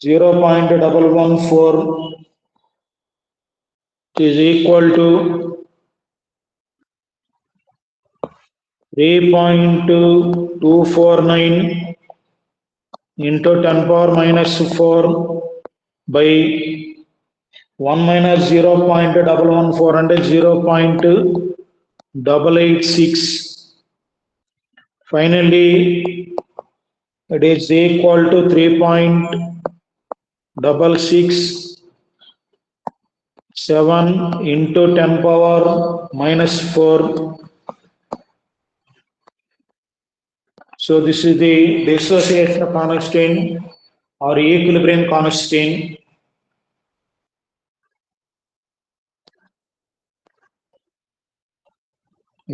0.114 is equal to 3.249 into 10 power minus 4 by 1 minus 0.114 అంటే 0.886. Finally, it is equal to 3.667 into 10 power minus 4. So this is the dissociation constant or equilibrium constant.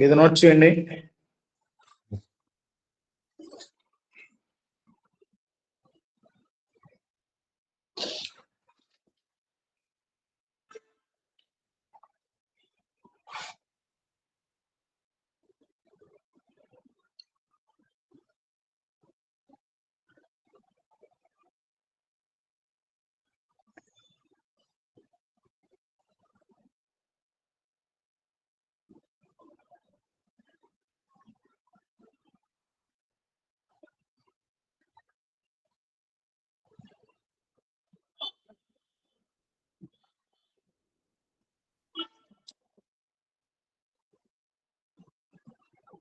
ఇది note చేయండి.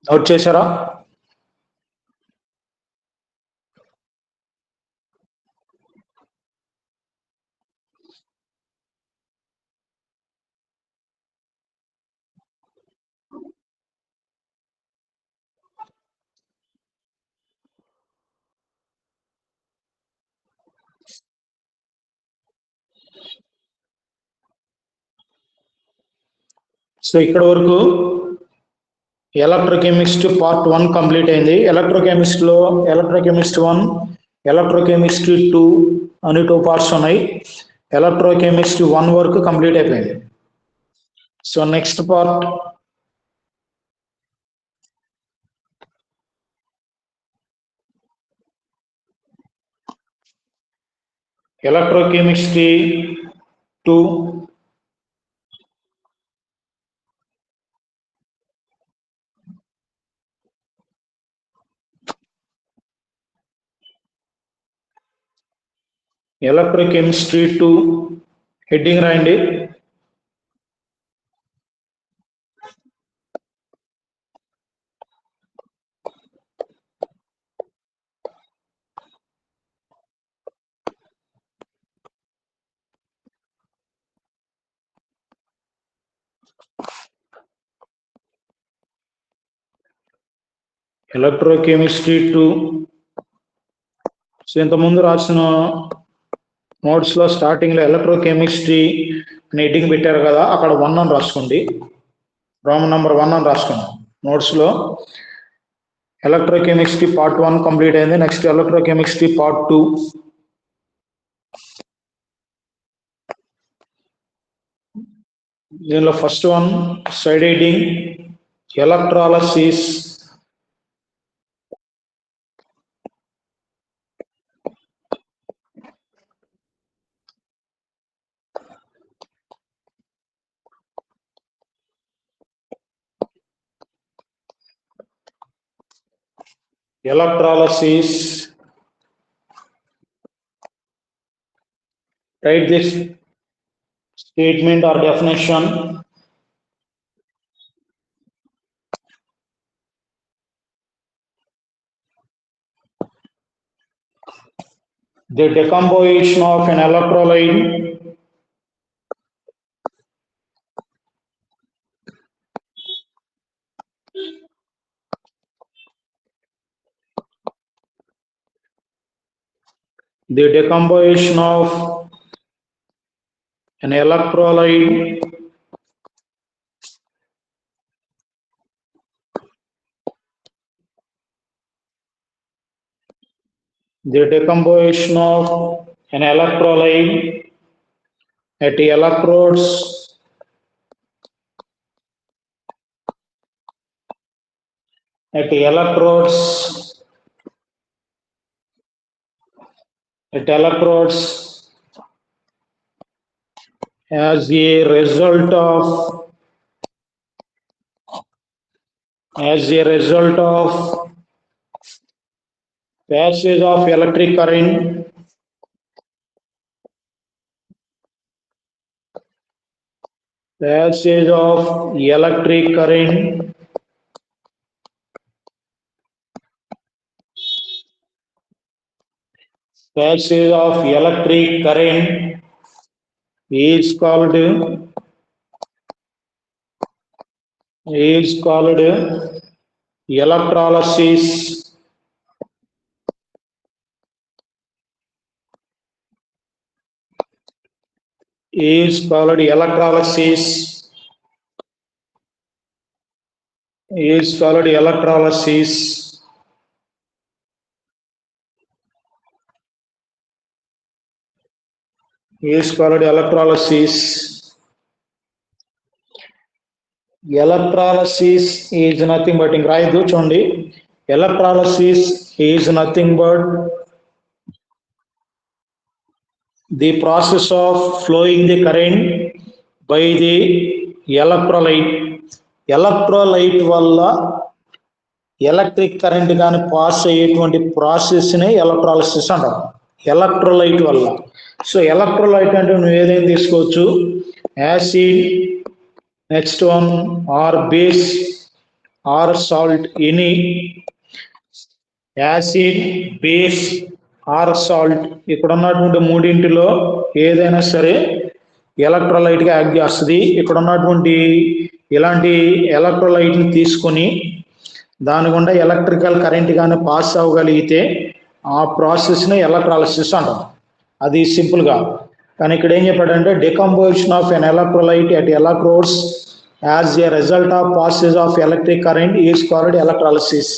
Note చేశారా? So ఇక్కడ వరకు ఎలక్ట్రోకెమిస్ట్ part 1 complete అయింది. ఎలక్ట్రోకెమిస్ట్ 1, electrochemistry 2 అని 2 parts ఉన్నాయి. Electrochemistry 1 వరకు కంప్లీట్ అయిపోయింది. So next part electrochemistry 2. Electrochemistry 2 heading రాయండి. ఎలక్ట్రోకెమిస్ట్రీ 2. సో ఇంతకుముందు రాసిన నోట్స్ లో స్టార్టింగ్ లో ఎలక్ట్రోకెమిస్ట్రీ అని హెడ్డింగ్ పెట్టారు కదా, అక్కడ 1 అని రాసుకోండి. రోమన్ నంబర్ 1 అని రాసుకోండి నోట్స్ లో. ఎలక్ట్రోకెమిస్ట్రీ పార్ట్ 1 కంప్లీట్ అయింది. Next electrochemistry part 2. దీనిలో first one side heading electrolysis. Electrolysis. Write this statement or definition. The decomposition of an electrolyte the decomposition of an electrolyte the decomposition of an electrolyte at the electrodes at electrodes as a result of passage of electric current is called electrolysis. Is called electrolysis. Is called electrolysis. Is called electrolysis. Electrolysis is nothing but in రాయదు చూడండి. Electrolysis is nothing but the process of flowing the current by the electrolyte. Electrolyte వల్ల electric current కానీ pass అయ్యేటువంటి ప్రాసెస్ని electrolysis అంటారు. Electrolyte వల్ల. So electrolyte అంటే నువ్వు ఏదైనా తీసుకోవచ్చు, acid, next one or base or salt. Any acid, base or salt, ఇక్కడ ఉన్నటువంటి మూడింటిలో ఏదైనా సరే ఎలక్ట్రోలైట్గా యాక్ట్ చేస్తుంది. ఇక్కడ ఉన్నటువంటి ఇలాంటి ఎలక్ట్రోలైట్ని తీసుకొని దాని గుండా ఎలక్ట్రికల్ కరెంట్ కానీ పాస్ అవ్వగలిగితే ఆ ప్రాసెస్ని ఎలక్ట్రాలిసిస్ అంటాం. అది సింపుల్గా. కానీ ఇక్కడ ఏం చెప్పాడంటే decomposition of an electrolyte at electrodes as a result of passage of electric current is called electrolysis.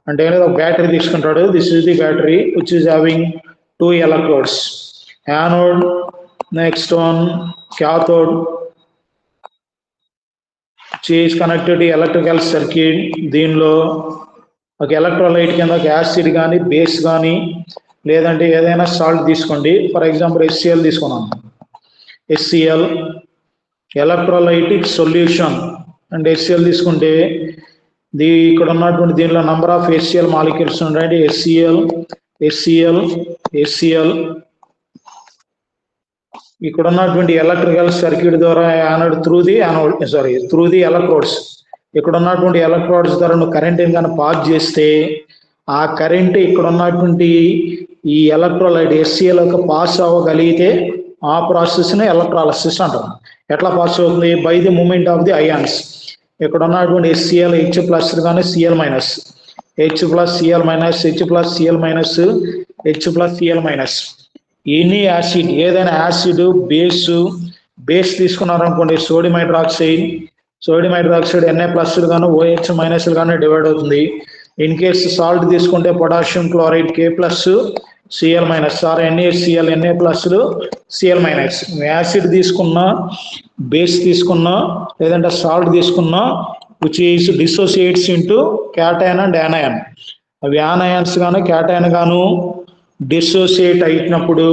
అంటే ఒక బ్యాటరీ తీసుకుంటాడు. This is the battery which is having 2 electrodes, anode, next one cathode, is connected to electrical circuit. దీనిలో ఒక electrolyte కింద ఒక acid కానీ base కానీ లేదంటే ఏదైనా సాల్ట్ తీసుకోండి. ఫర్ ఎగ్జాంపుల్ HCl తీసుకున్నాం. HCl electrolytic solution. అంటే HCl తీసుకుంటే ఇక్కడ ఉన్నటువంటి దీనిలో నంబర్ ఆఫ్ HCl మాలిక్యూల్స్ ఉంటాయండి. HCl ఇక్కడ ఉన్నటువంటి ఎలక్ట్రికల్ సర్క్యూట్ ద్వారా యానోడ్ త్రూ ది ఎలక్ట్రోడ్స్, ఇక్కడ ఉన్నటువంటి ఎలక్ట్రోడ్స్ ద్వారా నువ్వు కరెంట్ కానీ పాస్ చేస్తే ఆ కరెంట్ ఇక్కడ ఉన్నటువంటి ఈ ఎలక్ట్రోలైట్ HCl పాస్ అవ్వగలిగితే ఆ ప్రాసెస్ని ఎలక్ట్రాలిసిస్ అంటారు. ఎట్లా పాస్ అవుతుంది? By the moment of the ions. ఇక్కడ ఉన్నటువంటి HCl H+ కానీ Cl-, H+Cl-, ఎనీ యాసిడ్, ఏదైనా యాసిడ్ బేస్ తీసుకున్నారనుకోండి, సోడియం హైడ్రాక్సైడ్ Na+ గాను OH- గాను డివైడ్ అవుతుంది. ఇన్ కేస్ సాల్ట్ తీసుకుంటే potassium chloride K+, Cl-, or NaCl Na+, Cl-. Acid తీసుకున్నా, బేస్ తీసుకున్నా, లేదంటే సాల్ట్ తీసుకున్నా which is dissociates into cation and anion. అవి యానయాన్స్ గాను క్యాటైన్ గాను డిసోసియేట్ అయినప్పుడు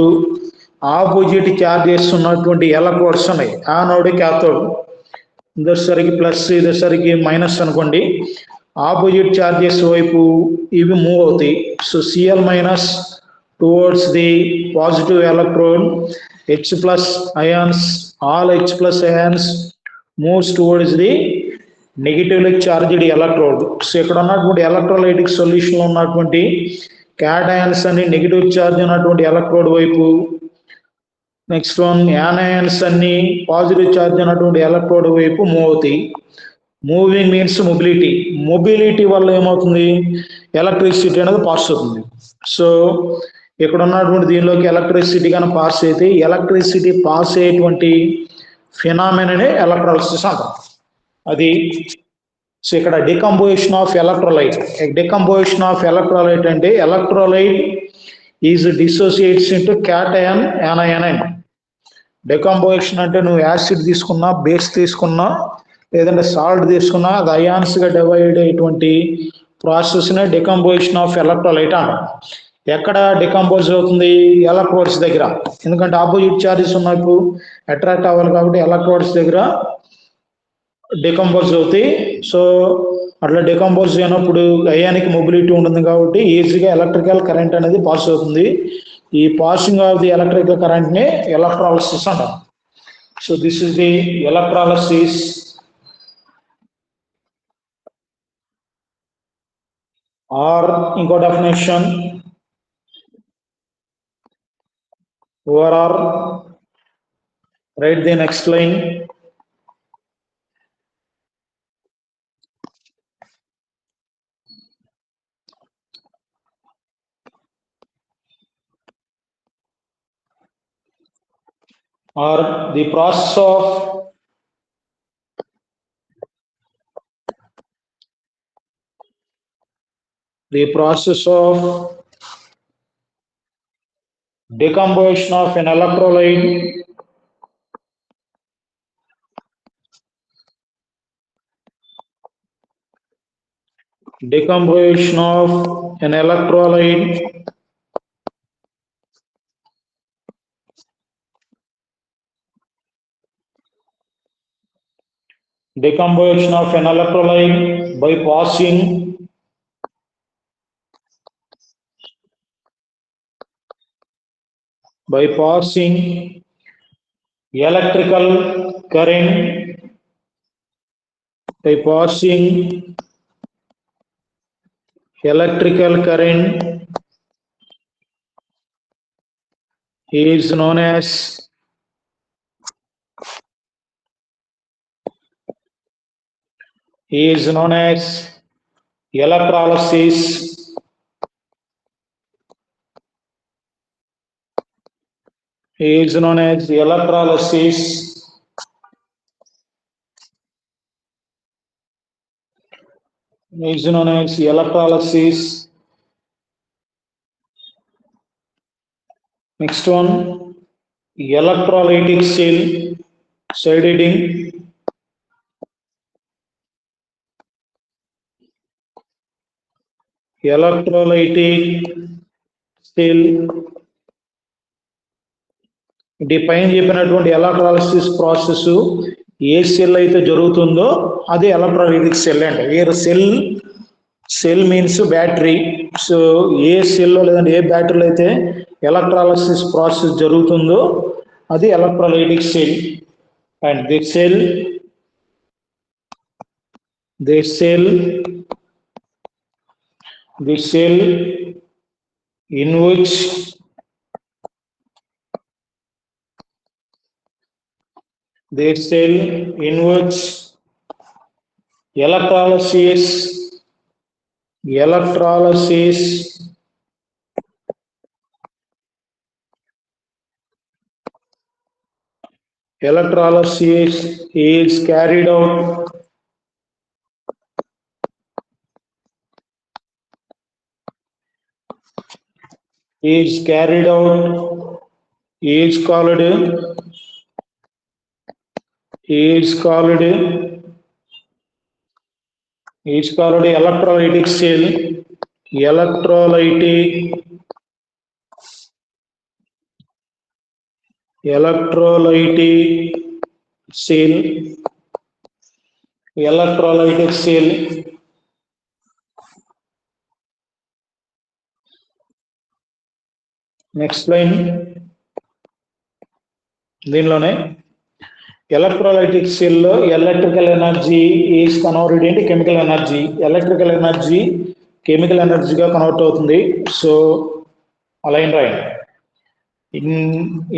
ఆపోజిట్ ఛార్జెస్ ఉన్నటువంటి ఎలక్ట్రోడ్స్ ఉన్నాయి. యానోడ్, క్యాథోడ్, ఇదొసరికి ప్లస్, ఇదొసరికి మైనస్ అనుకోండి. ఆపోజిట్ ఛార్జెస్ వైపు ఇవి మూవ్ అవుతాయి. So Cl- towards the positive electrode, H+ ions, all H+ ions moves towards the negatively charged electrode. So ఇక్కడ ఉన్నటువంటి ఎలక్ట్రోలైటిక్ సొల్యూషన్లో ఉన్నటువంటి క్యాటయాన్స్ అన్ని నెగిటివ్ ఛార్జ్ ఉన్నటువంటి ఎలక్ట్రోడ్ వైపు, నెక్స్ట్ వన్ యానయాన్స్ అన్ని పాజిటివ్ ఛార్జ్ ఉన్నటువంటి ఎలక్ట్రోడ్ వైపు మూవ్ అవుతాయి. మూవింగ్ మీన్స్ మొబిలిటీ వల్ల ఏమవుతుంది? ఎలక్ట్రిసిటీ అనేది పాస్ అవుతుంది. సో ఇక్కడ ఉన్నటువంటి దీనిలోకి ఎలక్ట్రిసిటీ కానీ పాస్ అయితే ఎలక్ట్రిసిటీ పాస్ అయ్యేటువంటి ఫినామినానే ఎలక్ట్రాలిసిస్ అంటాం. అది సో ఇక్కడ డికంపోజిషన్ ఆఫ్ ఎలక్ట్రోలైట్ అంటే electrolyte is dissociates into cation, anion. Decomposition అంటే నువ్వు యాసిడ్ తీసుకున్నా, బేస్ తీసుకున్నా, లేదంటే సాల్ట్ తీసుకున్నా అది అయాన్స్ గా డివైడ్ అయ్యేటువంటి ప్రాసెస్ నే డికంపోజిషన్ ఆఫ్ ఎలక్ట్రోలైట్ అంటాం. ఎక్కడ డికంపోజ్ అవుతుంది? ఎలక్ట్రోడ్స్ దగ్గర. ఎందుకంటే ఆపోజిట్ చార్జెస్ ఉన్నప్పుడు అట్రాక్ట్ అవ్వాలి కాబట్టి ఎలక్ట్రోడ్స్ దగ్గర డికంపోజ్ అవుతాయి. సో అట్లా డికంపోజ్ అయినప్పుడు అయానిక్ మొబిలిటీ ఉంటుంది కాబట్టి ఈజీగా ఎలక్ట్రికల్ కరెంట్ అనేది పాస్ అవుతుంది. ఈ passing of the electrical current ని ఎలక్ట్రాలిసిస్ అంటారు. So this is the electrolysis. Or ఇంకో definition ORR. Right the next line. Or the process of decomposition of an electrolyte by passing electrical current is known as electrolysis. Next one, electrolytic cell side heading. Electrolytic cell. ఇది పైన చెప్పినటువంటి electrolysis process ఏ cell అయితే జరుగుతుందో అది electrolytic cell అండి. ఏ cell means battery. So ఏ సెల్లో లేదంటే ఏ బ్యాటరీలో అయితే ఎలక్ట్రాలిసిస్ ప్రాసెస్ జరుగుతుందో అది electrolytic cell. And the cell in which electrolysis is carried out is called electrolytic cell. Electrolytic cell. Next line దీనిలోనే ఎలక్ట్రోలైటిక్ సెల్ లో electrical energy is converted into chemical energy. Electrical energy chemical ఎనర్జీగా convert అవుతుంది. So align రాయండి.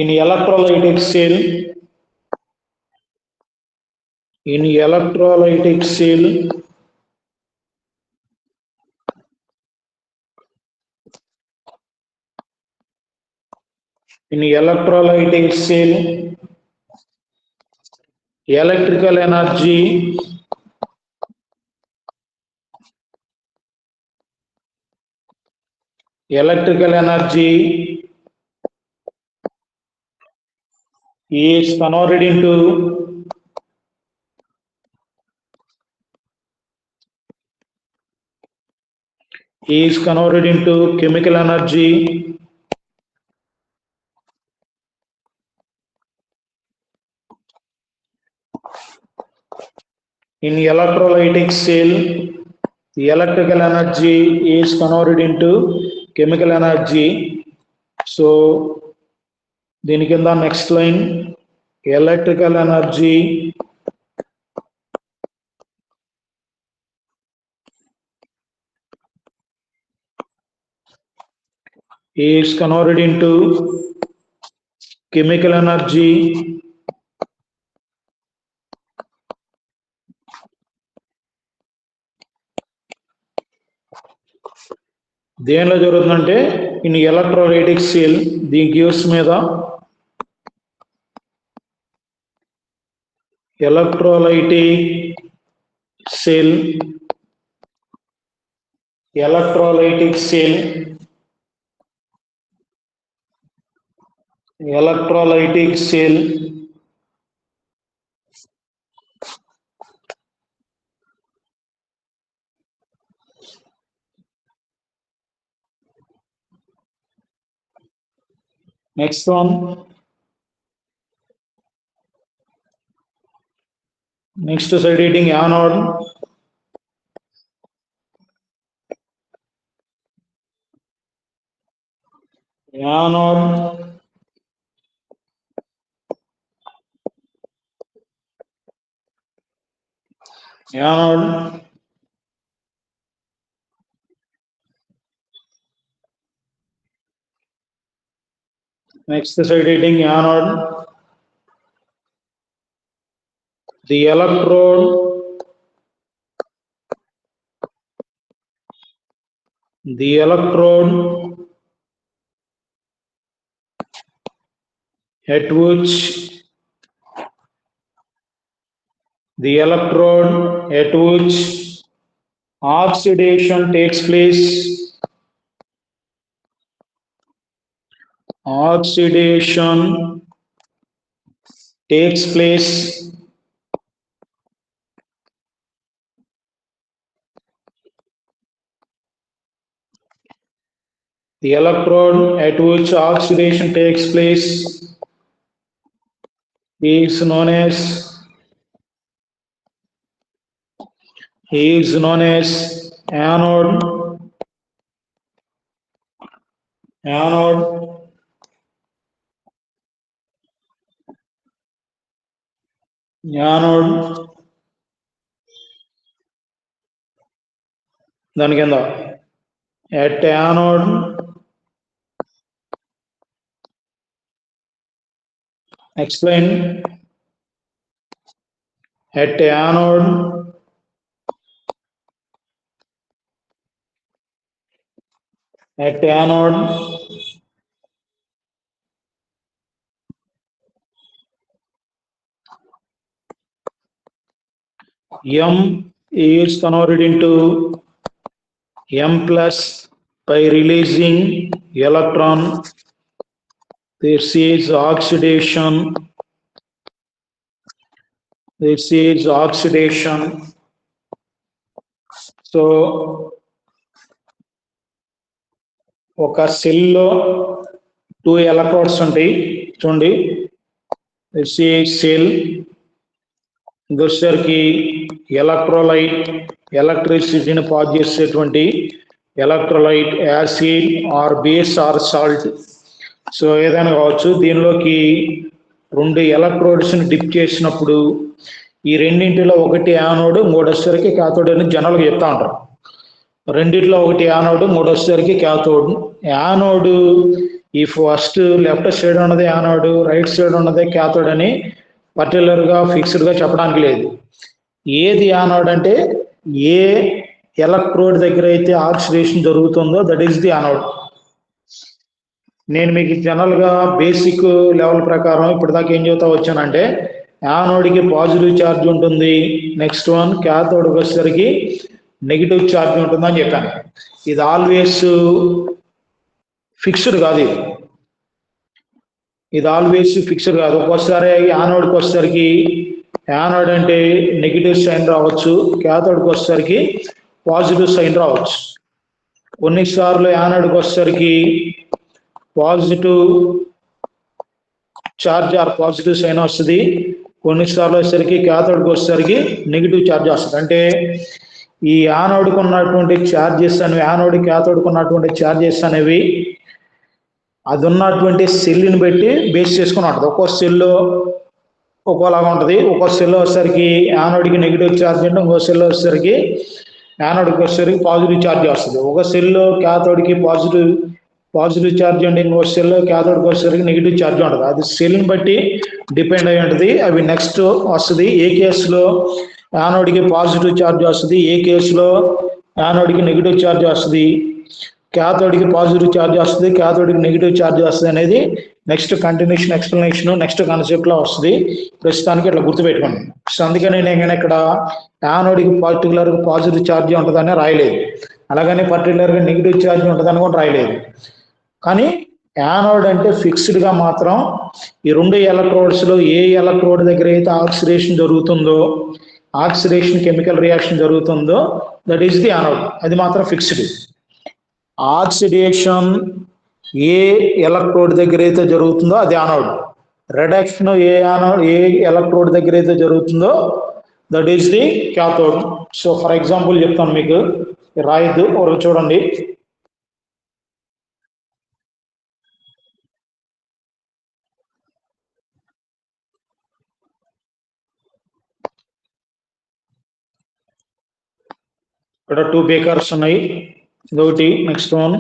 In electrolytic cell electrical energy is converted into is converted into chemical energy in electrolytic cell. The electrical energy is converted into chemical energy. So దీని కింద next line electrical energy is converted into chemical energy దేనిలో జరుగుతుందంటే in electrolytic cell. దీని gives మీద electrolytic cell electrolytic cell electrolytic cell next one. Next side heading anode. Anode. Anode. Next side heading anode. The electrode at which oxidation takes place. The electrode at which oxidation takes place is known as anode. దాని కింద at anode explain. At anode M is converted into M plus by releasing electron. This is oxidation. So ఒక సెల్లో 2 electrodes ఉంటాయి చూడండి. This is cell. వచ్చేసరికి electrolyte, ఎలక్ట్రిసిటీని pass చేసేటువంటి electrolyte, acid or base or salt, so ఏదైనా కావచ్చు. దీనిలోకి 2 ఎలక్ట్రోడ్స్ని డిప్ చేసినప్పుడు ఈ రెండింటిలో ఒకటి యానోడ్, ఇంకోటి వచ్చేసరికి క్యాథోడ్ అని జనరల్గా చెప్తా ఉంటారు. రెండిట్లో ఒకటి యానోడ్, ఇంకోటి వచ్చేసరికి క్యాథోడ్. యానోడ్ ఈ ఫస్ట్ లెఫ్ట్ సైడ్ ఉన్నది యానోడ్, రైట్ సైడ్ ఉన్నది క్యాథోడ్ అని పర్టికులర్గా ఫిక్స్డ్గా చెప్పడానికి లేదు. ఏది యానోడ్ అంటే ఏ ఎలక్ట్రోడ్ దగ్గర అయితే ఆక్సిడేషన్ జరుగుతుందో దట్ ఈస్ ది యానోడ్. నేను మీకు జనరల్గా బేసిక్ లెవెల్ ప్రకారం ఇప్పటిదాకా ఏం చెబుతా వచ్చానంటే యానోడ్కి పాజిటివ్ ఛార్జ్ ఉంటుంది, నెక్స్ట్ వన్ క్యాథోడ్కి వచ్చేసరికి నెగిటివ్ ఛార్జ్ ఉంటుందని చెప్పాను. ఇది ఆల్వేస్ ఫిక్స్డ్ కాదు, ఇది ఆల్వేస్ ఫిక్స్డ్ కాదు. ఒక్కోసారి యానోడ్కి వచ్చేసరికి యానోడ్ అంటే నెగిటివ్ సైన్ రావచ్చు, క్యాథోడ్కి వచ్చేసరికి పాజిటివ్ సైన్ రావచ్చు. కొన్నిసార్లు యానోడ్కి వచ్చేసరికి positive charge or positive sign వస్తుంది, కొన్నిసార్లు వచ్చేసరికి క్యాథోడ్కి వచ్చేసరికి నెగిటివ్ ఛార్జ్ వస్తుంది. అంటే ఈ యానోడ్కి ఉన్నటువంటి ఛార్జెస్ అనేవి, యానోడ్ క్యాథోడ్కి ఉన్నటువంటి ఛార్జెస్ అనేవి అది ఉన్నటువంటి సెల్ని బట్టి బేస్ చేసుకుని ఉంటుంది. ఒక్కో సెల్ ఒక్కోలాగా ఉంటుంది. ఒక్కో సెల్ వచ్చేసరికి యానోడ్కి నెగిటివ్ ఛార్జ్ అంటే ఇంకో సెల్ వచ్చేసరికి యానోడ్కి వచ్చేసరికి పాజిటివ్ ఛార్జ్ వస్తుంది. ఒక సెల్ క్యాథోడ్కి పాజిటివ్ ఛార్జ్ అంటే ఇంకో సెల్ క్యాథోడ్కి వచ్చేసరికి నెగిటివ్ ఛార్జ్ ఉంటుంది. అది సెల్ని బట్టి డిపెండ్ అయి ఉంటుంది. అవి నెక్స్ట్ వస్తుంది. ఏ కేసులో యానోడ్కి పాజిటివ్ ఛార్జ్ వస్తుంది, ఏ కేసులో యానోడ్కి నెగిటివ్ ఛార్జ్ వస్తుంది, క్యాథోడ్కి పాజిటివ్ ఛార్జ్ వస్తుంది, క్యాథోడ్కి నెగిటివ్ ఛార్జ్ వస్తుంది అనేది నెక్స్ట్ కంటిన్యూషన్ ఎక్స్ప్లెనేషన్ నెక్స్ట్ కాన్సెప్ట్లో వస్తుంది. ప్రస్తుతానికి ఇట్లా గుర్తుపెట్టుకోండి. సో అందుకని నేను ఇక్కడ యానోడ్కి పర్టికులర్గా పాజిటివ్ ఛార్జ్ ఉంటుందని రాయలేదు, అలాగని పర్టికులర్గా నెగిటివ్ ఛార్జ్ ఉంటుందని కూడా రాయలేదు. కానీ యానోడ్ అంటే ఫిక్స్డ్గా మాత్రం ఈ రెండు ఎలక్ట్రోడ్స్లో ఏ ఎలక్ట్రోడ్ దగ్గర అయితే ఆక్సిడేషన్ జరుగుతుందో, ఆక్సిడేషన్ కెమికల్ రియాక్షన్ జరుగుతుందో దట్ ఈస్ ది యానోడ్. అది మాత్రం ఫిక్స్డ్. ఆక్సిడేషన్ ఏ ఎలక్ట్రోడ్ దగ్గర అయితే జరుగుతుందో అది యానోడ్. రిడక్షన్ ఏ ఎలక్ట్రోడ్ దగ్గర అయితే జరుగుతుందో that is the cathode. So for example చెప్తాను మీకు, రాయద్దు ఒక చూడండి. ఇక్కడ 2 బేకర్స్ ఉన్నాయి, ఇదొకటి, నెక్స్ట్ వన్.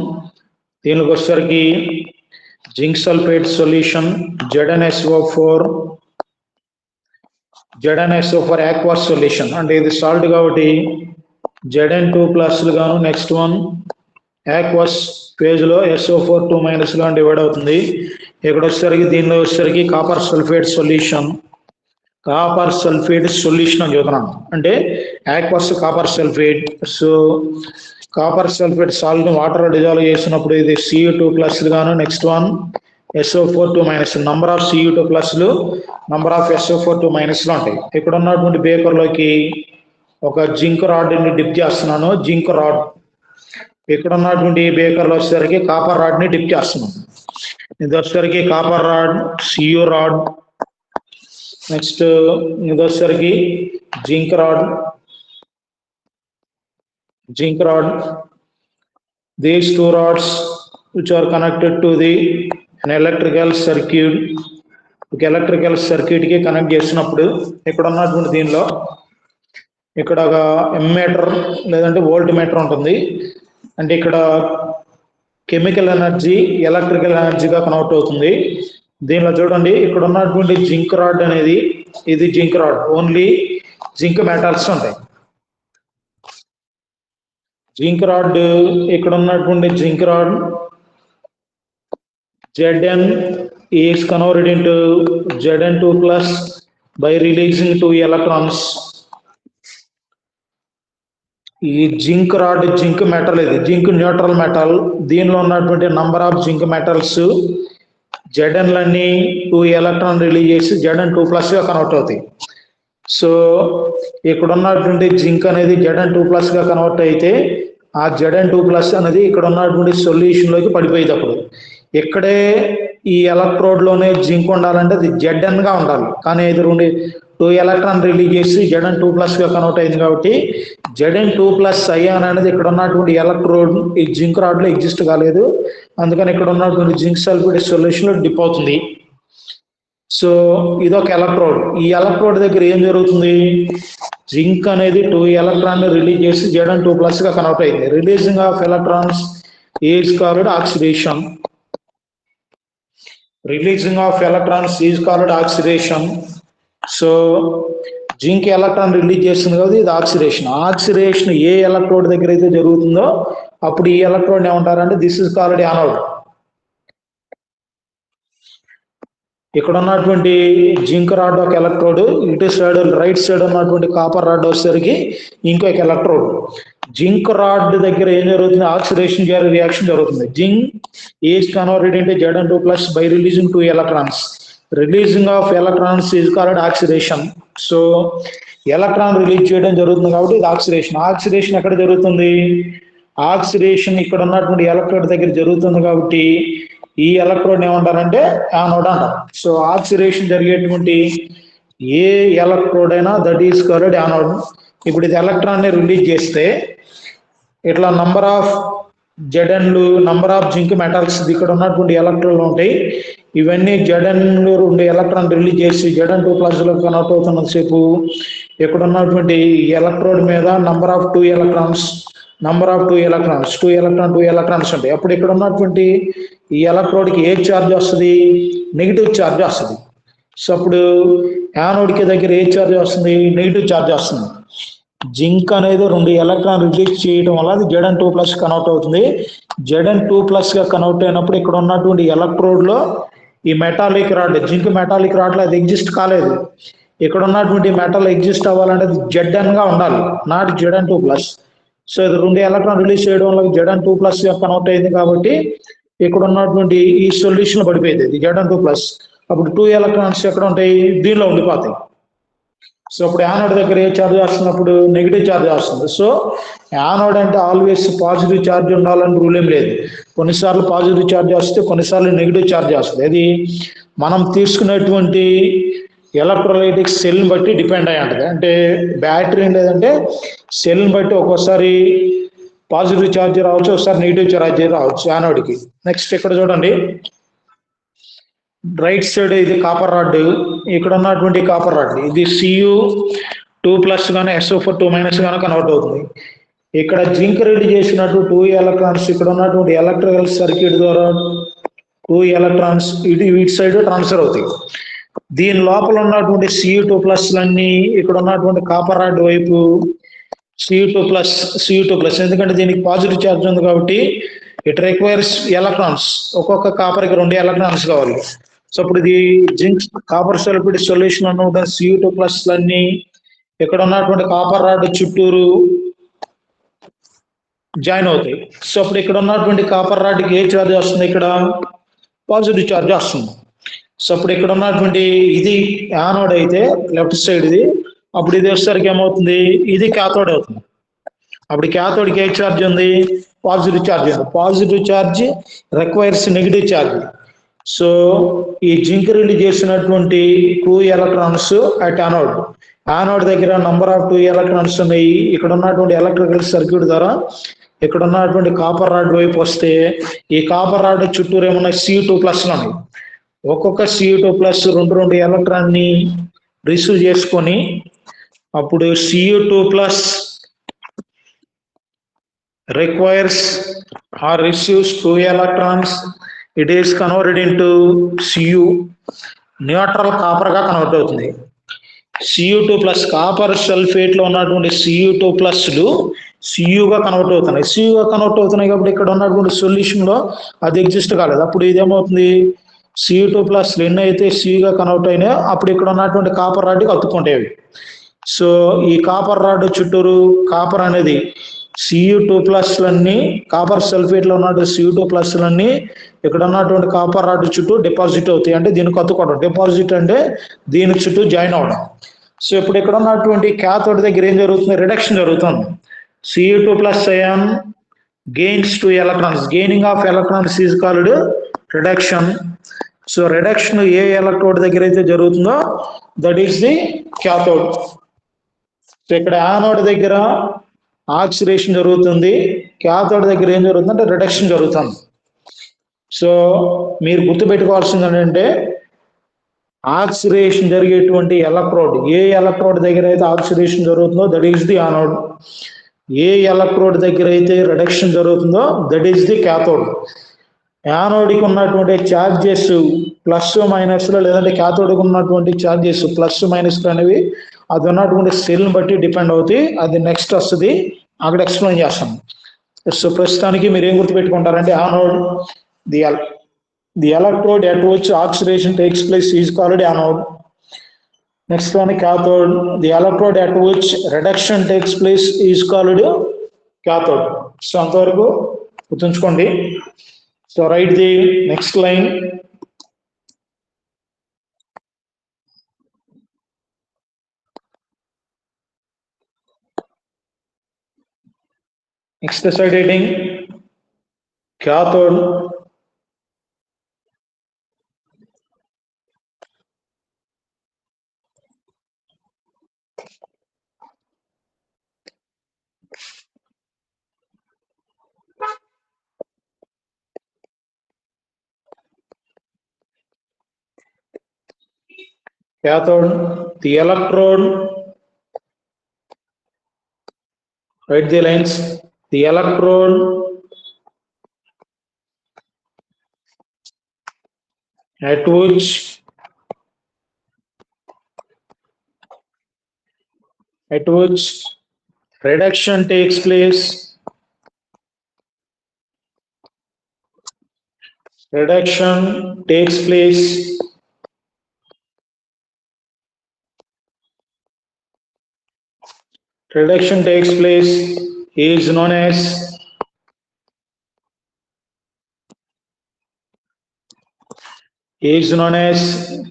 దీనికి వచ్చేసరికి zinc sulphate solution ZnSO4 aqueous solution. అంటే ఇది సాల్ట్ కాబట్టి Zn2+ గాను, నెక్స్ట్ వన్ aqueous ఫేజ్ లో SO4 2- గా డివైడ్ అవుతుంది. ఇక్కడ వచ్చేసరికి దీనిలో వచ్చేసరికి కాపర్ సల్ఫేట్ సొల్యూషన్ అని చెబుతున్నాను. అంటే aqueous copper sulphate. So copper sulphate salt water dissolve చేసినప్పుడు ఇది Cu2+ గాను, next one SO4 2-. Number of Cu2+, number of SO4 2- ఉంటాయి. ఇక్కడ ఉన్నటువంటి బేకర్లోకి ఒక జింక్ రాడ్ ని డిప్ చేస్తున్నాను, జింక్ రాడ్. ఇక్కడ ఉన్నటువంటి బేకర్లో వచ్చేసరికి కాపర్ రాడ్ ని డిప్ చేస్తున్నాను. ఇది వచ్చేసరికి copper rod, Cu rod. Next ఇది వచ్చేసరికి zinc rod. These two rods which are connected to an electrical circuit, ఒక ఎలక్ట్రికల్ సర్క్యూట్ కి కనెక్ట్ చేసినప్పుడు ఇక్కడ ఉన్నటువంటి దీనిలో ఇక్కడ ఒక ఎమ్మీటర్ లేదంటే వోల్ట్ మీటర్ ఉంటుంది. అంటే ఇక్కడ కెమికల్ ఎనర్జీ ఎలక్ట్రికల్ ఎనర్జీగా కన్వర్ట్ అవుతుంది. దీనిలో చూడండి, ఇక్కడ ఉన్నటువంటి జింక్ రాడ్ అనేది, ఇది zinc rod, only zinc metals ఉంటాయి. జింక్ రాడ్, ఇక్కడ ఉన్నటువంటి zinc rod Zn is converted into Zn2+ by releasing 2 electrons. ఈ జింక్ రాడ్ జింక్ మెటల్, ఇది జింక్ న్యూట్రల్ మెటల్. దీనిలో ఉన్నటువంటి నంబర్ ఆఫ్ జింక్ మెటల్స్ Znలన్నీ 2 ఎలక్ట్రాన్ రిలీజ్ చేసి Zn2+ గా కన్వర్ట్ అవుతాయి. సో ఇక్కడ ఉన్నటువంటి జింక్ అనేది Zn2+ గా కన్వర్ట్ అయితే ఆ Zn2+ అనేది ఇక్కడ ఉన్నటువంటి సొల్యూషన్ లోకి పడిపోయేది. అప్పుడు ఇక్కడే ఈ ఎలక్ట్రోడ్ లోనే జింక్ ఉండాలంటే అది Zn గా ఉండాలి, కానీ ఇది 2 ఎలక్ట్రాన్ రిలీజ్ చేసి Zn2+ గా కన్వర్ట్ అయింది కాబట్టి Zn2+ అయాన్ అనేది ఇక్కడ ఉన్నటువంటి ఎలక్ట్రోడ్ ఈ జింక్ రాడ్ లో ఎగ్జిస్ట్ కాలేదు. అందుకని ఇక్కడ ఉన్నటువంటి జింక్ సల్ఫేట్ సొల్యూషన్ లో డిప్ అవుతుంది. సో ఇదొక ఎలక్ట్రోడ్. ఈ ఎలక్ట్రోడ్ దగ్గర ఏం జరుగుతుంది, జింక్ అనేది 2 ఎలక్ట్రాన్ రిలీజ్ చేసి Zn2+ గా కన్వర్ట్ అయింది. Releasing of electrons is called oxidation. Releasing of electrons is called oxidation. So zinc electron release చేస్తుంది కాబట్టి ఇది ఆక్సిడేషన్. ఆక్సిడేషన్ ఏ ఎలక్ట్రోడ్ దగ్గర అయితే జరుగుతుందో అప్పుడు ఈ ఎలక్ట్రోడ్ ఏమంటారంటే దిస్ ఇస్ కాల్డ్ యానోడ్. ఇక్కడ ఉన్నటువంటి జింక్ రాడ్ ఒక ఎలక్ట్రోడ్, ఇటు సైడ్ రైట్ సైడ్ ఉన్నటువంటి కాపర్ రాడ్ వచ్చేసరికి ఇంకొక ఎలక్ట్రోడ్. జింక్ రాడ్ దగ్గర ఏం జరుగుతుంది, ఆక్సిడేషన్ రియాక్షన్ జరుగుతుంది. Zinc is converted into Zn2+ by releasing 2 electrons. Releasing of electrons is called oxidation. So electron release చేయడం జరుగుతుంది కాబట్టి ఇది ఆక్సిడేషన్. ఆక్సిడేషన్ ఎక్కడ జరుగుతుంది, ఆక్సిడేషన్ ఇక్కడ ఉన్నటువంటి ఎలక్ట్రోడ్ దగ్గర జరుగుతుంది కాబట్టి ఈ ఎలక్ట్రోడ్ ఏమంటారంటే యానోడ్ అంటారు. సో ఆక్సిడేషన్ జరిగేటువంటి ఏ ఎలక్ట్రోడ్ అయినా దట్ ఈస్ కాల్డ్ యానోడ్. ఇప్పుడు ఇది ఎలక్ట్రాన్ ని రిలీజ్ చేస్తే ఇట్లా నంబర్ ఆఫ్ జెడన్లు, నంబర్ ఆఫ్ జింక్ మెటల్స్ ఇక్కడ ఉన్నటువంటి ఎలక్ట్రోన్లు ఉంటాయి. ఇవన్నీ జెడన్లు రెండు ఎలక్ట్రాన్ రిలీజ్ చేసి జెడన్ 2+ లో కనెక్ట్ అవుతున్న సేపు ఇక్కడ ఉన్నటువంటి ఎలక్ట్రోడ్ మీద number of 2 electrons two electrons ఉంటాయి. అప్పుడు ఇక్కడ ఉన్నటువంటి ఈ ఎలక్ట్రోడ్కి ఏ ఛార్జ్ వస్తుంది? నెగిటివ్ ఛార్జ్ వస్తుంది. సో అప్పుడు యానోడ్కి దగ్గర ఏ ఛార్జ్ వస్తుంది? నెగిటివ్ ఛార్జ్ వస్తుంది. జింక్ అనేది రెండు ఎలక్ట్రాన్ రిలీజ్ చేయడం వల్ల అది Zn2+ కనెక్ట్ అవుతుంది. Zn2+ గా కనెక్ట్ అయినప్పుడు ఇక్కడ ఉన్నటువంటి ఎలక్ట్రోడ్ లో ఈ metallic rod, zinc metallic rod లో అది ఎగ్జిస్ట్ కాలేదు. ఇక్కడ ఉన్నటువంటి మెటల్ ఎగ్జిస్ట్ అవ్వాలంటే అది Zn గా ఉండాలి, నాట్ Zn2+. సో ఇది రెండు ఎలక్ట్రాన్ రిలీజ్ చేయడం వల్ల Zn2+ కనెక్ట్ అయింది కాబట్టి ఇక్కడ ఉన్నటువంటి ఈ సొల్యూషన్ పడిపోయింది ఇది Zn2+. అప్పుడు 2 ఎలక్ట్రాన్స్ ఎక్కడ ఉంటాయి? దీనిలో ఉండిపోతాయి. సో అప్పుడు యానోడ్ దగ్గర ఏ ఛార్జ్ వస్తున్నప్పుడు నెగిటివ్ ఛార్జ్ వస్తుంది. సో యానోడ్ అంటే ఆల్వేస్ పాజిటివ్ ఛార్జ్ ఉండాలని రూల్ ఏం లేదు. కొన్నిసార్లు పాజిటివ్ ఛార్జ్ వస్తే కొన్నిసార్లు నెగిటివ్ ఛార్జ్ వస్తుంది. అది మనం తీసుకునేటువంటి ఎలక్ట్రోలైటిక్ సెల్ బట్టి డిపెండ్ అయి ఉంటుంది. అంటే బ్యాటరీ లేదంటే సెల్ బట్టి ఒక్కోసారి పాజిటివ్ ఛార్జ్ రావచ్చు, ఒకసారి నెగిటివ్ ఛార్జ్ రావచ్చు యానోడ్కి. నెక్స్ట్ ఇక్కడ చూడండి, రైట్ సైడ్ ఇది కాపర్ రాడ్, ఇక్కడ ఉన్నటువంటి కాపర్ రాడ్ ఇది Cu2+ గానే SO4 2- గానే కన్వర్ట్ అవుతుంది. ఇక్కడ జింక్ రిలీజ్ చేసినట్టు 2 ఎలక్ట్రాన్స్ ఇక్కడ ఉన్నటువంటి ఎలక్ట్రికల్ సర్క్యూట్ ద్వారా 2 ఎలక్ట్రాన్స్ వీటి సైడ్ ట్రాన్స్ఫర్ అవుతాయి. దీని లోపల ఉన్నటువంటి Cu2+లన్నీ ఇక్కడ ఉన్నటువంటి కాపర్ రాడ్ వైపు Cu2+, ఎందుకంటే దీనికి పాజిటివ్ ఛార్జ్ ఉంది కాబట్టి ఇట్ రిక్వైర్స్ ఎలక్ట్రాన్స్. ఒక్కొక్క కాపర్కి 2 ఎలక్ట్రాన్స్ కావాలి. సో అప్పుడు ఇది జింక్ కాపర్ సల్ఫేట్ సొల్యూషన్ అన్న Cu2+లన్నీ ఇక్కడ ఉన్నటువంటి కాపర్ రాడ్ చుట్టూరు జాయిన్ అవుతాయి. సో అప్పుడు ఇక్కడ ఉన్నటువంటి కాపర్ రాడ్కి ఏ ఛార్జ్ వస్తుంది? ఇక్కడ పాజిటివ్ ఛార్జ్ వస్తుంది. సో అప్పుడు ఇక్కడ ఉన్నటువంటి ఇది యానోడ్ అయితే లెఫ్ట్ సైడ్ ఇది, అప్పుడు ఇది వచ్చేసరికి ఏమవుతుంది? ఇది క్యాథోడ్ అవుతుంది. అప్పుడు క్యాథోడ్కి ఏ ఛార్జ్ ఉంది? పాజిటివ్ ఛార్జ్ ఉంది. Positive charge requires negative charge. So ఈ జింక్ రిలీజ్ చేసినటువంటి 2 ఎలక్ట్రాన్స్ అట్ యానోడ్ దగ్గర నంబర్ ఆఫ్ 2 ఎలక్ట్రాన్స్ ఉన్నాయి. ఇక్కడ ఉన్నటువంటి ఎలక్ట్రికల్ సర్క్యూట్ ద్వారా ఇక్కడ ఉన్నటువంటి కాపర్ రాడ్ వైపు వస్తే ఈ కాపర్ రాడ్ చుట్టూరు ఏమన్నా Cu2+ ఉన్నాయి. ఒక్కొక్క Cu2+ 2 ఎలక్ట్రాన్ ని రిసీవ్ చేసుకొని అప్పుడు Cu2+ requires or receives 2 electrons. It is converted into Cu, neutral copper గా కన్వర్ట్ అవుతుంది. Cu2+, కాపర్ సల్ఫేట్ లో ఉన్నటువంటి Cu2+లు Cu గా కన్వర్ట్ అవుతున్నాయి. Cu గా కన్వర్ట్ అవుతున్నాయి కాబట్టి ఇక్కడ ఉన్నటువంటి సొల్యూషన్ లో అది ఎగ్జిస్ట్ కాలేదు. అప్పుడు ఇదేమవుతుంది? Cu2+ ఎన్ని అయితే Cu గా కన్వర్ట్ అయినాయో అప్పుడు ఇక్కడ ఉన్నటువంటి కాపర్ రాడ్కి అతుక్కుంటాయి. సో ఈ కాపర్ రాడ్ చుట్టూరు కాపర్ అనేది Cu2+లన్నీ కాపర్ సల్ఫేట్ లో ఉన్నటువంటి Cu2+లన్నీ ఇక్కడ ఉన్నటువంటి కాపర్ రాడ్ చుట్టూ డిపాజిట్ అవుతాయి. అంటే దీనికి అతుక్కోవడం, డిపాజిట్ అంటే దీని చుట్టూ జాయిన్ అవడం. సో ఇప్పుడు ఇక్కడ ఉన్నటువంటి క్యాథోడ్ దగ్గర ఏం జరుగుతుంది? రిడక్షన్ జరుగుతుంది. Cu2+ ion gains 2 electrons. Gaining of electrons is called reduction. So reduction ఏ ఎలక్ట్రోడ్ దగ్గర అయితే జరుగుతుందో that is the cathode. So ఇక్కడ యానోడ్ దగ్గర ఆక్సిడేషన్ జరుగుతుంది, క్యాథోడ్ దగ్గర ఏం జరుగుతుంది అంటే రిడక్షన్ జరుగుతుంది. సో మీరు గుర్తుపెట్టుకోవాల్సింది ఏంటంటే ఆక్సిడేషన్ జరిగేటువంటి ఎలక్ట్రోడ్, ఏ ఎలక్ట్రోడ్ దగ్గర అయితే ఆక్సిడేషన్ జరుగుతుందో that is the anode. A electrode దగ్గర అయితే రిడక్షన్ జరుగుతుందో దట్ ఈస్ ది క్యాథోడ్. యానోడ్కి ఉన్నటువంటి ఛార్జెస్ ప్లస్ లో లేదంటే క్యాథోడ్కి ఉన్నటువంటి ఛార్జెస్ ప్లస్ అనేవి అది ఉన్నటువంటి సెల్ బట్టి డిపెండ్ అవుతాయి. అది నెక్స్ట్ వస్తుంది, అక్కడ ఎక్స్ప్లెయిన్ చేస్తాను. సో ప్రస్తుతానికి మీరు ఏం గుర్తుపెట్టుకుంటారంటే anode, the electrode at which oxidation takes place is called anode. Next one, cathode, the electrode at which reduction takes place is called cathode. So అంతవరకు గుర్తుంచుకోండి. So write the next line. Next side heading, cathode. Cathode, the electrode, write the lines, the electrode at which reduction takes place, reduction takes place is known as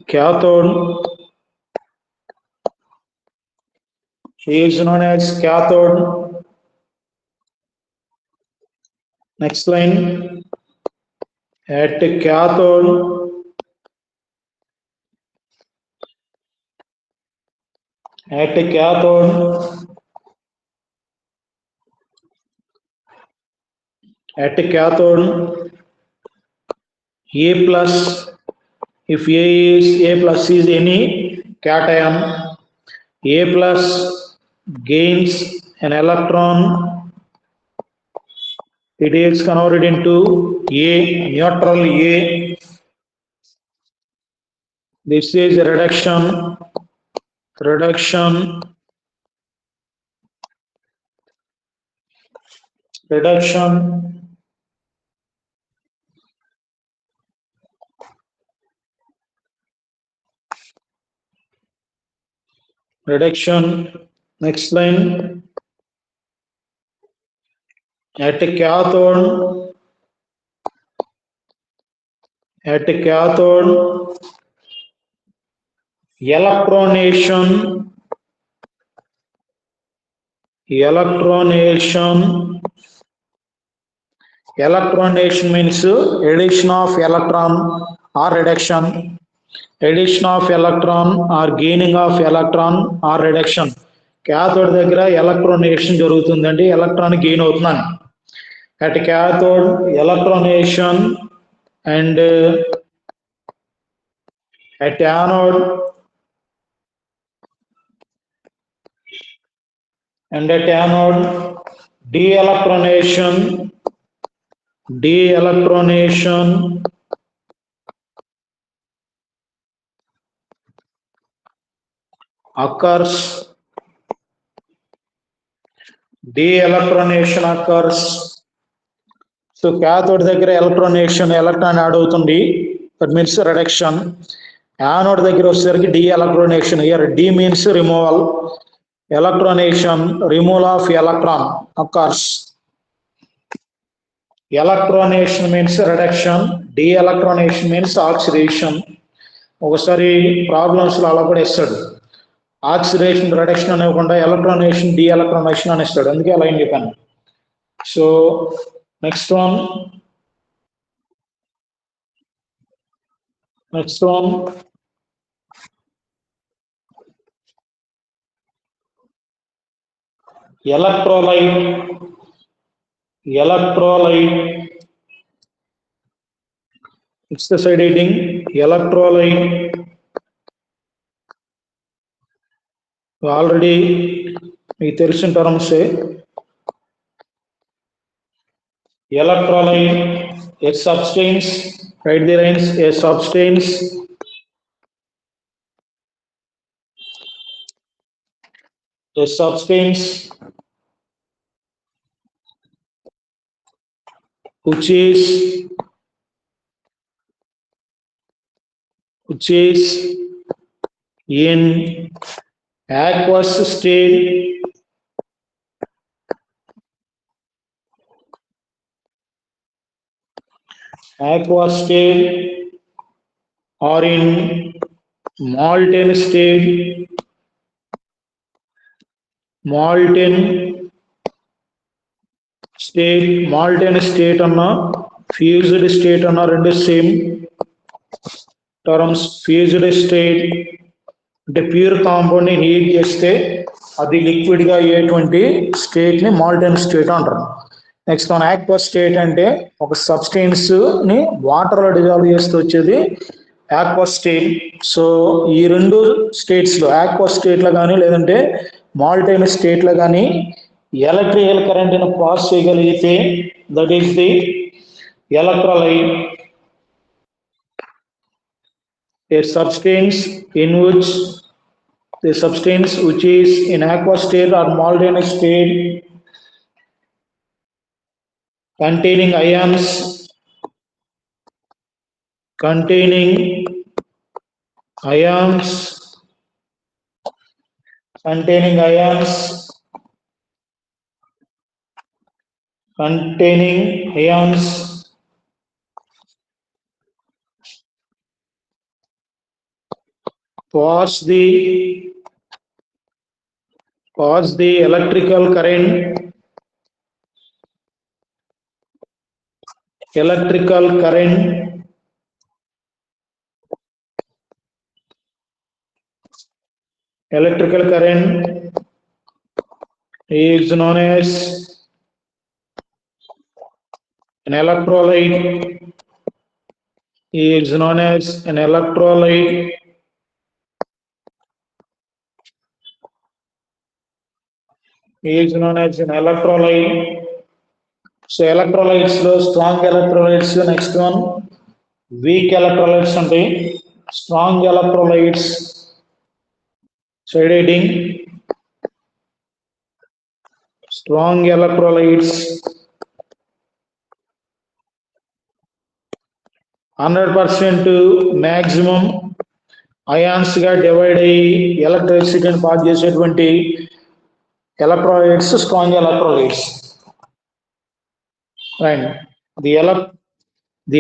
cathode, Next line, at cathode, at cathode, A plus, if A plus is any cation, A plus gains an electron, it is converted into A, neutral A. This is reduction, reduction, Next line, at cathode, electronation means addition of electron or reduction, addition of electron or gaining of electron or reduction. Cathode దగ్గర electronation జరుగుతుందండి, electron gain అవుతుందని. At cathode electronation and at anode de-electronation occurs, so cathode దగ్గర electronation electron add అవుతుంది, that means reduction. Anode దగ్గర వచ్చేసరికి de-electronation, here D means removal, electronation removal of electron occurs. Electronation means reduction, de-electronation means oxidation. ఒకసారి problems లో అలా కూడా ఇస్తాడు, oxidation reduction అనేకుండా ఎలక్ట్రోనేషన్ de-electronation అని ఇస్తాడు, అందుకే అలా ఏం చెప్పాను. So next one, electrolyte, it's the side heading, electrolyte. Already మీకు తెలిసిన terms. Electrolyte, a substance, write the lines, a substance which is in aqueous state, or in molten state, state మాల్టైన్ state అన్నా fused state అన్నా రెండు same terms. Fused state అంటే pure compound ని heat చేస్తే అది liquid గా అయ్యేటువంటి స్టేట్ ని మాల్టైన్ స్టేట్ అంటారు. నెక్స్ట్ మన ఆక్వస్ స్టేట్ అంటే ఒక సబ్స్టెన్స్ ని వాటర్ లో డిజాల్వ్ చేస్తూ వచ్చేది ఆక్వస్ స్టేట్. సో ఈ రెండు స్టేట్స్ లో ఆక్వస్ స్టేట్ లో కానీ లేదంటే మాల్టైన్ స్టేట్ లో కానీ ఎలక్ట్రికల్ కరెంట్ ని పాస్ చేయగలిగితే that is the electrolyte. A substance in which the substance which is in aqueous state or molten state containing ions containing ions containing ions containing ions pass the electrical current electrical current electrical current is known as an electrolyte is known as an electrolyte is known as an electrolyte. So electrolytes లో strong electrolytes, next one weak electrolytes ఉంటాయి. Strong electrolytes సైడేటింగ్, strong electrolytes 100% maximum ions గా divide అయ్యి ఎలక్ట్రిసిటీని pass చేసేటువంటి electrolytes strong electrolytes. Right. The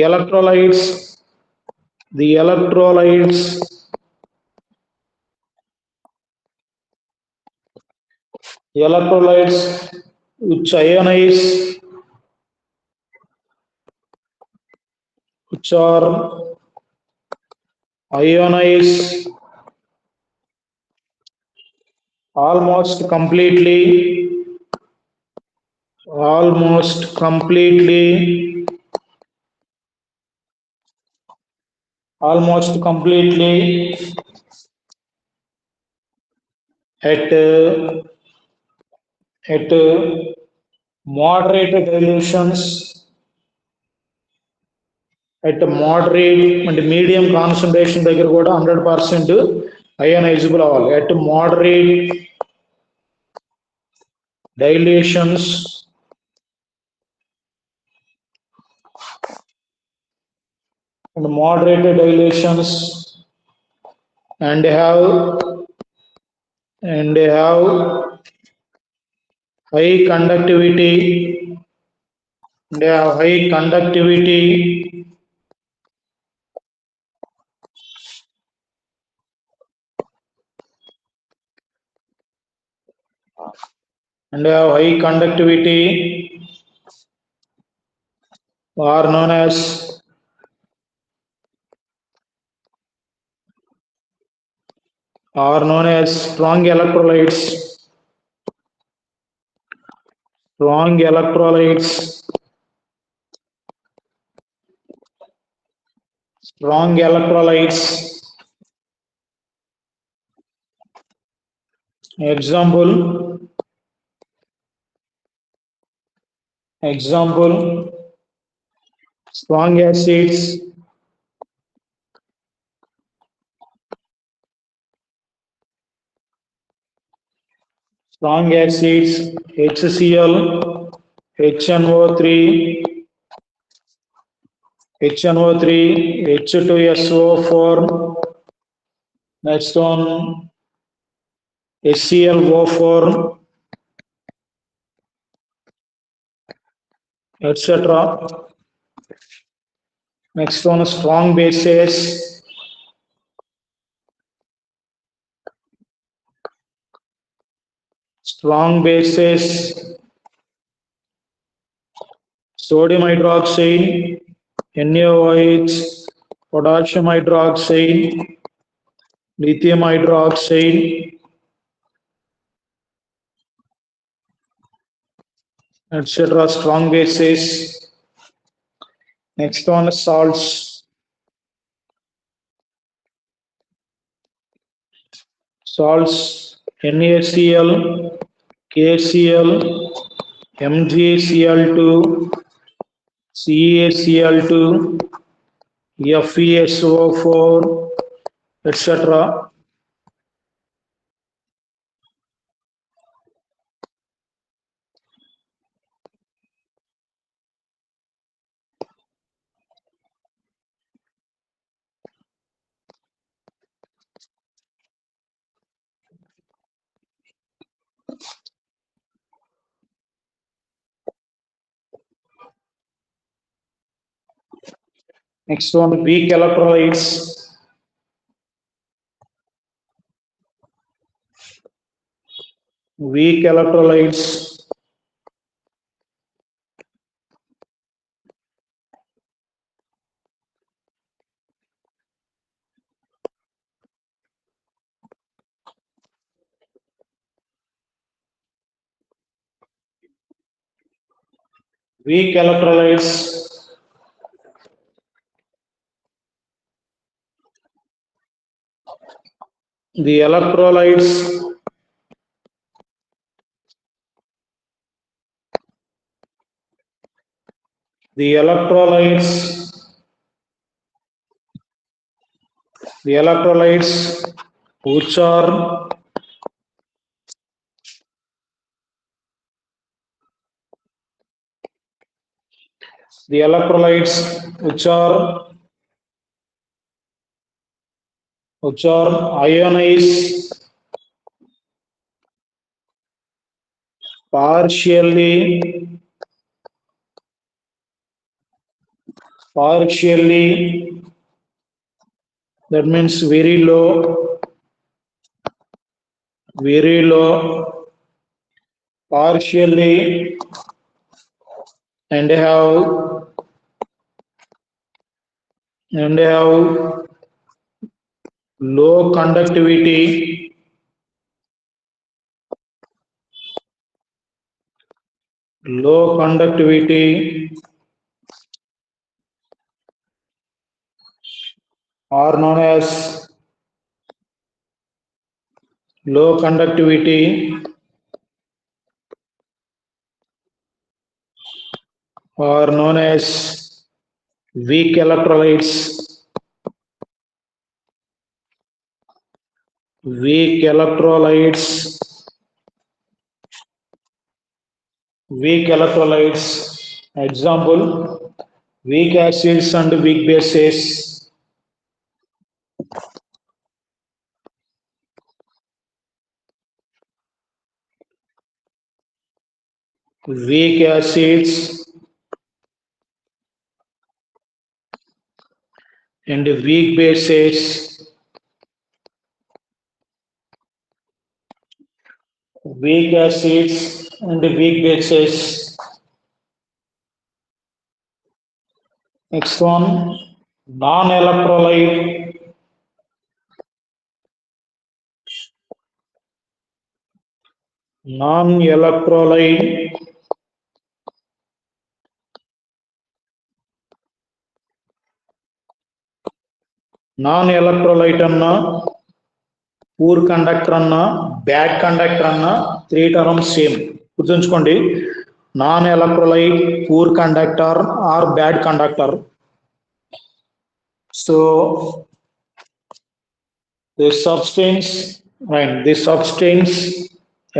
electrolytes which ionize, which are ionize almost completely at moderate dilutions, at moderate and medium concentration దగ్గర కూడా 100% ionizable అవ్వాలి. At moderate dilutions and have high conductivity are known as strong electrolytes. Example strong acids, HCl, HNO3, H2SO4, next one HClO4, etc. Next one strong bases, sodium hydroxide, NaOH, potassium hydroxide, lithium hydroxide, etc. strong bases. Next one is salts. Salts NaCl, KCl, MgCl2, CaCl2, FeSO4, etc. Next one, weak electrolytes. Weak electrolytes. Weak electrolytes. The electrolytes the electrolytes the electrolytes which are the electrolytes which are ionized partially that means very low partially and have low conductivity are known as low conductivity are known as weak electrolytes. Weak electrolytes. Example, weak acids and weak bases. Weak acids and weak bases. Weak acids and weak bases. Next one, non-electrolyte. Non-electrolyte అన్న poor conductor అన్న bad conductor అన్న 3 terms same గుర్తుంచుకోండి. Non electrolyte, poor conductor or bad conductor. So this substance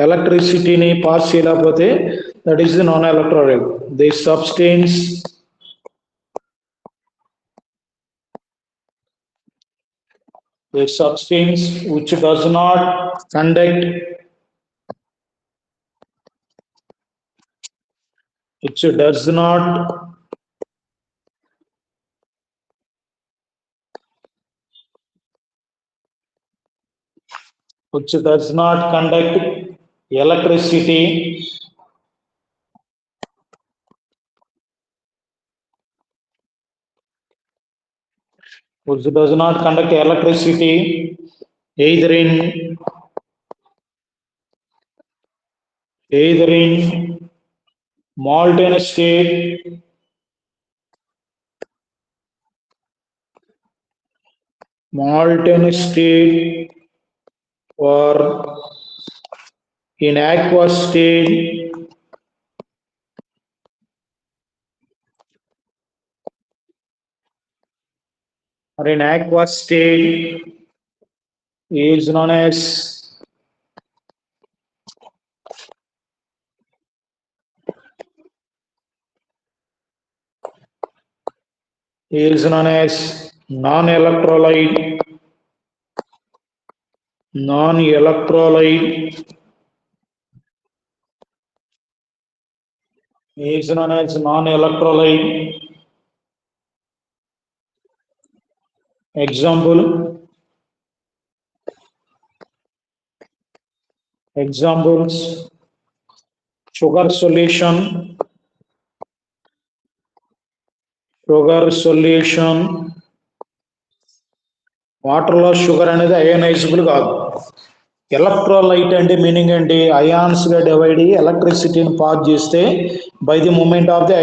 ఎలక్ట్రిసిటీని pass చేయలేకపోతే that is the non electrolyte. This substance which does not conduct electricity which does not conduct electricity either in molten state or in aqueous state is known as non-electrolyte is known as non-electrolyte. Examples: sugar solution, వాటర్లో sugar అనేది ionizable కాదు. Electrolyte అంటే meaning ఏంటి? Ions గా divide అయ్యి ఎలక్ట్రిసిటీని pass చేస్తే by the moment of the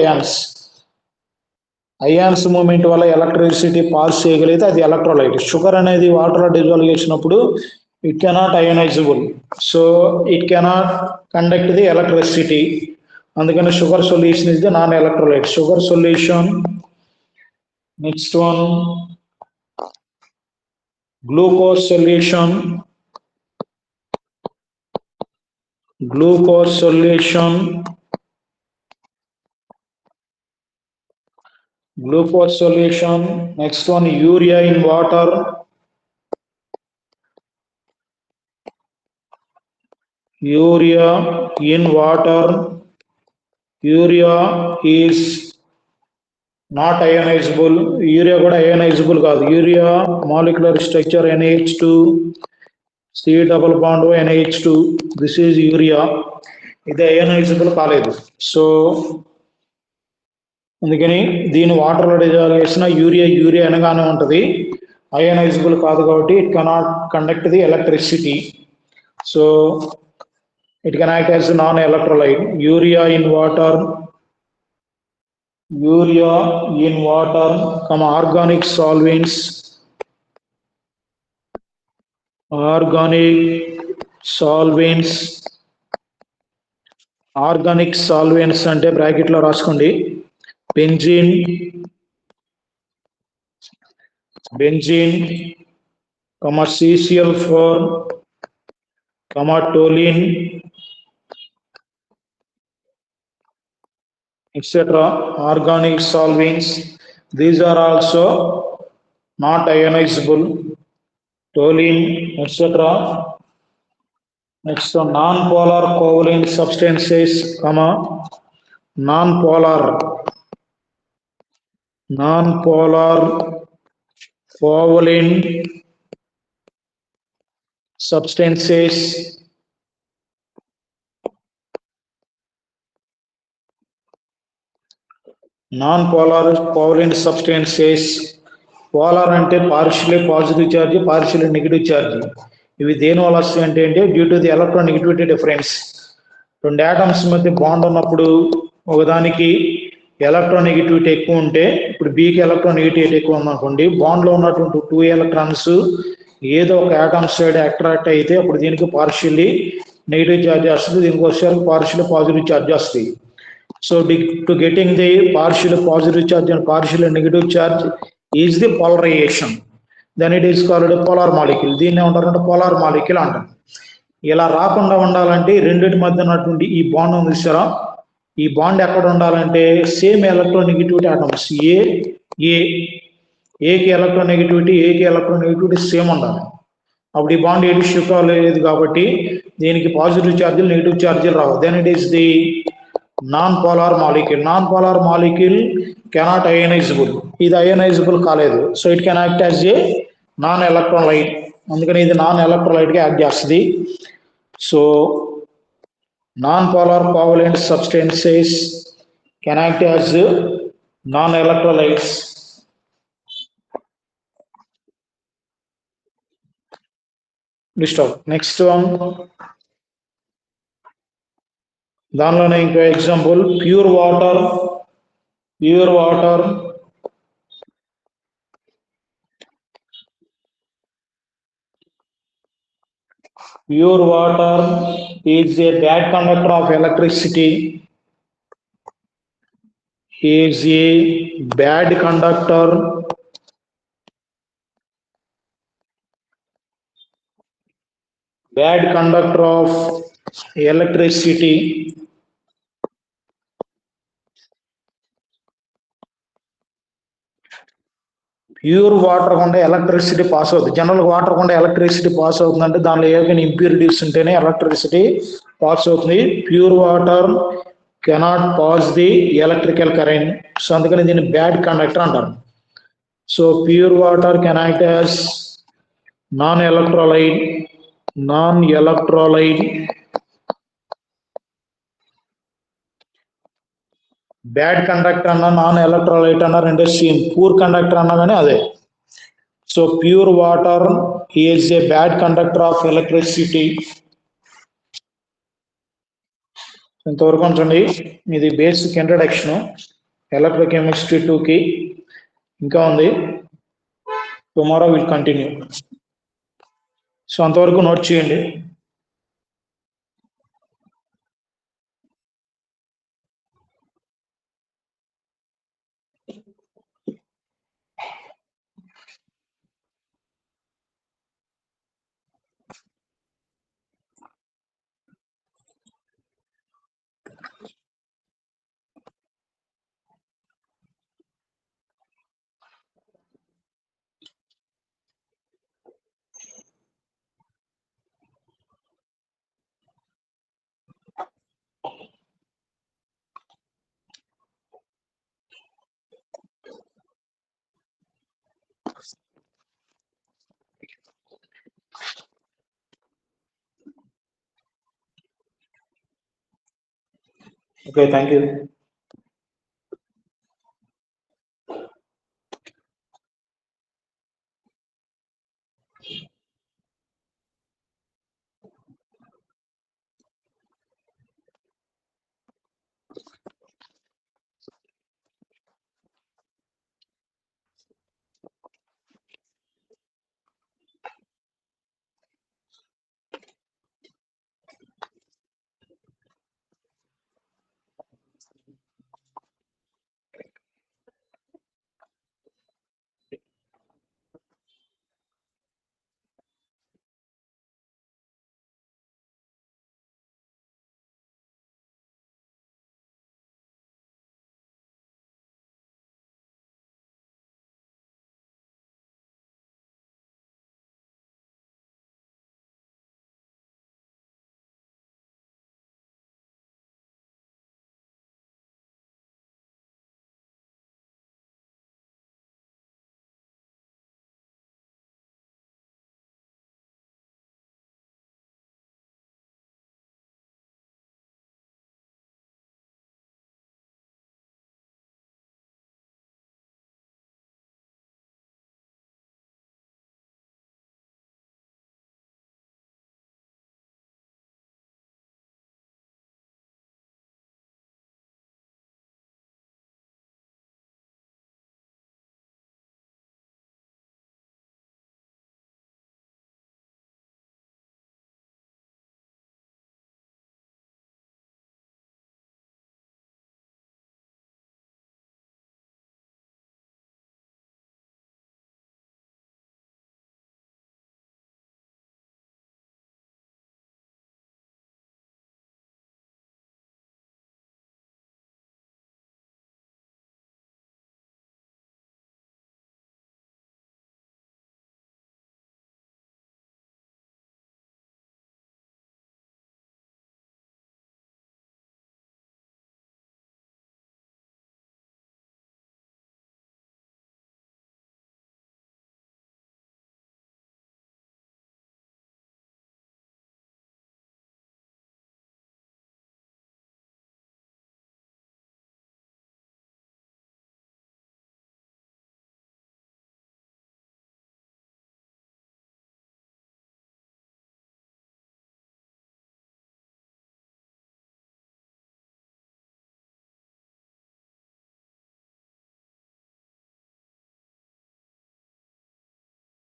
ions moment వల్ల ఎలక్ట్రిసిటీ పాస్ చేయగలిగితే అది ఎలక్ట్రోలైట్. షుగర్ అనేది వాటర్లో డిజాల్వ్ చేసినప్పుడు it cannot ionizable, so it cannot conduct the electricity. అందుకని sugar solution is the non electrolyte. Sugar solution. Next one glucose solution. Next one, urea in water. Urea is not ionizable. Urea కూడా ionizable కాదు. Urea molecular structure NH2, C double bond O NH2. This is urea. ఇది ionizable కాలేదు. So అందుకని దీని వాటర్లో dissolve చేసిన urea అనగానే ఉంటుంది. అయోనైజబుల్ కాదు కాబట్టి it cannot conduct the electricity. So it can act as non electrolyte. Urea in water, organic solvents. Organic solvents అంటే బ్రాకెట్ లో రాసుకోండి. Benzene, CCl4, toluene, etc. Organic solvents, these are also not ionizable. Toluene, etc. Next, non-polar covalent substances, non-polar covalent substances. Non-polar covalent substances. Polar అంటే partially positive charge, partially negative charge. ఇవి దేని వల్ల వస్తాయి అంటే due to the electronegativity difference. రెండు atoms మధ్య bond ఉన్నప్పుడు ఒకదానికి ఎలక్ట్రోనెగటివిటీ ఎక్కువ ఉంటే, ఇప్పుడు బికి ఎలక్ట్రోనెగటివిటీ ఎక్కువ ఉందనుకోండి, బాండ్ లో ఉన్నటువంటి 2 ఎలక్ట్రాన్స్ ఏదో ఒక ఆటమ్ సైడ్ అట్రాక్ట్ అయితే అప్పుడు దీనికి పార్షియల్లీ నెగిటివ్ ఛార్జ్ వస్తుంది, దీనికి వచ్చేసరికి పార్షియల్లీ పాజిటివ్ ఛార్జ్ వస్తుంది. So to getting the partial positive charge and partial negative charge is the polarization. Then it is called a polar molecule. దీన్ని ఏమంటారంటే పోలార్ మాలిక్యూల్ అంటారు. ఇలా రాకుండా ఉండాలంటే రెండింటి మధ్య ఉన్నటువంటి ఈ బాండ్ ఉంది చూసారా, ఈ బాండ్ ఎక్కడ ఉండాలంటే సేమ్ ఎలక్ట్రోనెగటివిటీ ఆటమ్స్ ఏకి ఎలక్ట్రోనెగటివిటీ సేమ్ ఉండాలి. అప్పుడు ఈ బాండ్ ఏది షిఫ్ట్ అవ్వలేదు కాబట్టి దీనికి పాజిటివ్ ఛార్జీలు నెగిటివ్ ఛార్జీలు రావు. Then it is the non-polar molecule cannot ionizable. ఇది ionizable కాలేదు, so it can act as a non electrolyte. అందుకని ఇది నాన్ ఎలక్ట్రోలైట్ గా యాక్ట్ చేస్తుంది. So non-polar covalent substances can act as non-electrolytes. List out. Next one, దానిలోనే ఇంకో example, pure water, pure water pure water is a bad conductor of electricity, is a bad conductor of electricity. Pure water గుండా electricity pass అవుతుంది. General water గుండా electricity pass అవుతుందంటే దానిలో ఏమైనా impurities ఉంటేనే electricity pass అవుతుంది. Pure water cannot pass the electrical current. So అందుకని దీన్ని బ్యాడ్ కండక్టర్ అంటారు. So pure water can act as non electrolyte, bad conductor అన్నా నాన్ ఎలక్ట్రోలైట్ అన్నా రెండే సేమ్. పూర్ కండక్టర్ అన్నా కానీ అదే. So pure water is a bad conductor of electricity. ఇంతవరకు ఉంచండి. ఇది బేసిక్ ఇంట్రడక్షన్ ఎలక్ట్రోకెమిస్ట్రీ 2కి. ఇంకా ఉంది, టుమారో విల్ కంటిన్యూ. సో అంతవరకు నోట్ చేయండి. Okay, thank you.